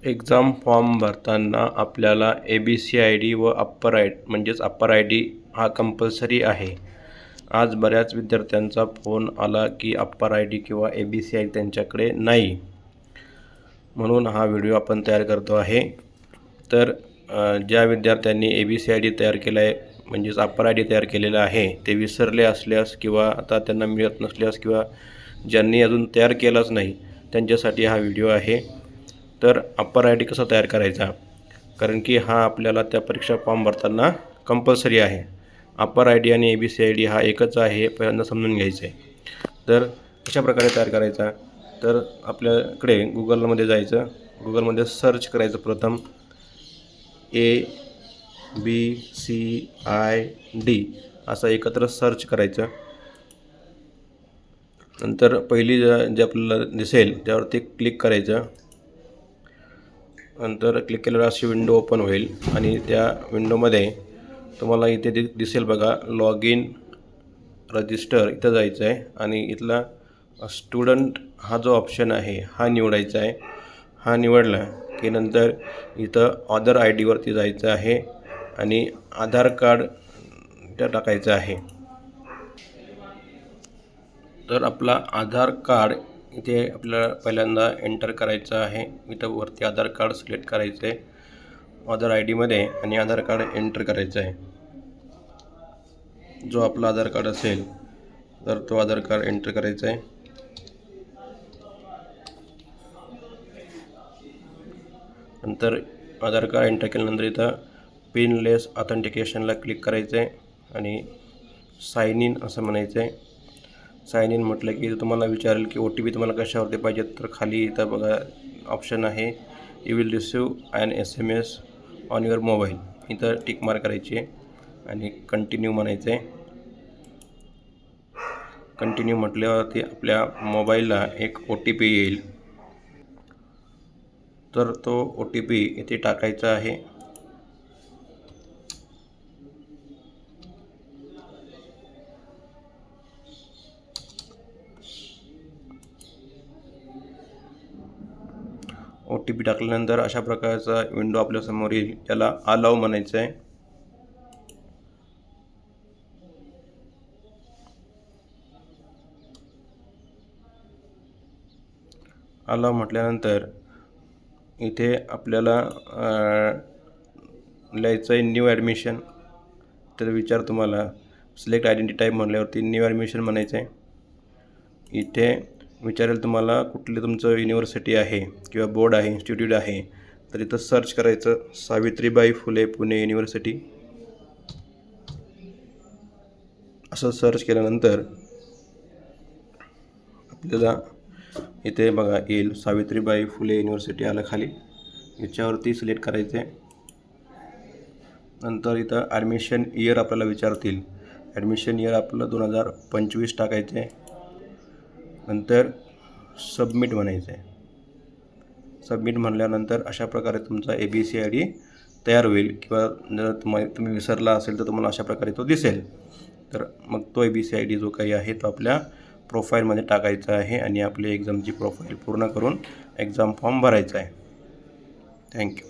Exam form भरताना आपल्याला ABCID व अप्पर आय डी हा कंपल्सरी आहे. आज बऱ्याच विद्यार्थ्यांचा फोन आला की अप्पर आय डी किंवा ABCID त्यांच्याकडे नाही, म्हणून हा व्हिडिओ आपण तयार करतो आहे. तर ज्या विद्यार्थ्यांनी ABCID तयार केला आहे म्हणजेच अप्पर आय डी तयार केलेला आहे ते विसरले असल्यास किंवा आता त्यांना मिळत नसल्यास किंवा ज्यांनी अजून तयार केलाच नाही त्यांच्यासाठी हा व्हिडिओ आहे. तर अप्पर आय डी कसा तयार करायचा, कारण की हा आपल्याला त्या परीक्षा फॉर्म भरताना कंपल्सरी आहे. अप्पर आय डी आणि ABCID हा एकच आहे, पहिल्यांदा समजून घ्यायचं आहे. तर कशा प्रकारे तयार करायचा, तर आपल्याकडे गुगलमध्ये जायचं, गुगलमध्ये सर्च करायचं. प्रथम ABCID असं एकत्र सर्च करायचं. नंतर पहिली जे आपल्याला दिसेल त्यावरती क्लिक करायचं. नंतर क्लिक केल्यावर अशी विंडो ओपन होईल आणि त्या विंडोमध्ये तुम्हाला इथे दिसेल बघा, लॉग इन रजिस्टर, इथं जायचं आहे आणि इथला स्टुडंट हा जो ऑप्शन आहे हा निवडायचा आहे. हा निवडला की नंतर इथं अदर आय डीवरती जायचं आहे आणि आधार कार्ड इथं टाकायचं आहे. तर आपला आधार कार्ड इथे आपल्याला पहिल्यांदा एंटर करायचं आहे. इथं वरती आधार कार्ड सिलेक्ट करायचं आहे अदर आय डीमध्ये आणि आधार कार्ड एंटर करायचं आहे. जो आपला आधार कार्ड असेल तर तो आधार कार्ड एंटर करायचा आहे. नंतर आधार कार्ड एंटर केल्यानंतर इथं पिनलेस ऑथेंटिकेशनला क्लिक करायचं आहे आणि साइन इन असं म्हणायचं आहे. साइन इन म्हटलं की तुम्हाला विचारेल की OTP तुम्हाला कशावरती पाहिजे, तर खाली इथं बघा ऑप्शन आहे, you will receive an SMS on your mobile. इथं टिक मार्क करायची आहे आणि कंटिन्यू म्हणायचं आहे. कंटिन्यू म्हटल्यावरती आपल्या मोबाईलला एक OTP येईल, तर तो OTP इथे टाकायचा आहे. OTP टाकल्यानंतर अशा प्रकारचा विंडो आपल्यासमोर येईल, त्याला अलाव म्हणायचं आहे. अलाव म्हटल्यानंतर इथे आपल्याला लिहायचं आहे न्यू ॲडमिशन. तर विचार तुम्हाला सिलेक्ट आयडेंटिटी टाईप म्हटल्यावरती न्यू ॲडमिशन म्हणायचं आहे. इथे विचारेल तुम्हाला कुठली तुमचं युनिव्हर्सिटी आहे किंवा बोर्ड आहे, इन्स्टिट्यूट आहे, तर इथं सर्च करायचं सावित्रीबाई फुले पुणे युनिव्हर्सिटी. असं सर्च केल्यानंतर आपल्याला इथे बघा येईल सावित्रीबाई फुले युनिव्हर्सिटी आलं खाली, याच्यावरती सिलेक्ट करायचं आहे. नंतर इथं ॲडमिशन इयर आपल्याला विचारतील, ॲडमिशन इयर आपलं 2025 टाकायचं आहे. नंतर सबमिट म्हणायचं आहे. सबमिट म्हणल्यानंतर अशा प्रकारे तुमचा ABCID तयार होईल किंवा जर तुम्ही विसरला असेल तर तुम्हाला अशा प्रकारे तो दिसेल. तर मग तो ABCID जो काही आहे तो आपल्या प्रोफाईलमध्ये टाकायचा आहे आणि आपली एक्झामची प्रोफाईल पूर्ण करून एक्झाम फॉर्म भरायचा आहे. थँक्यू.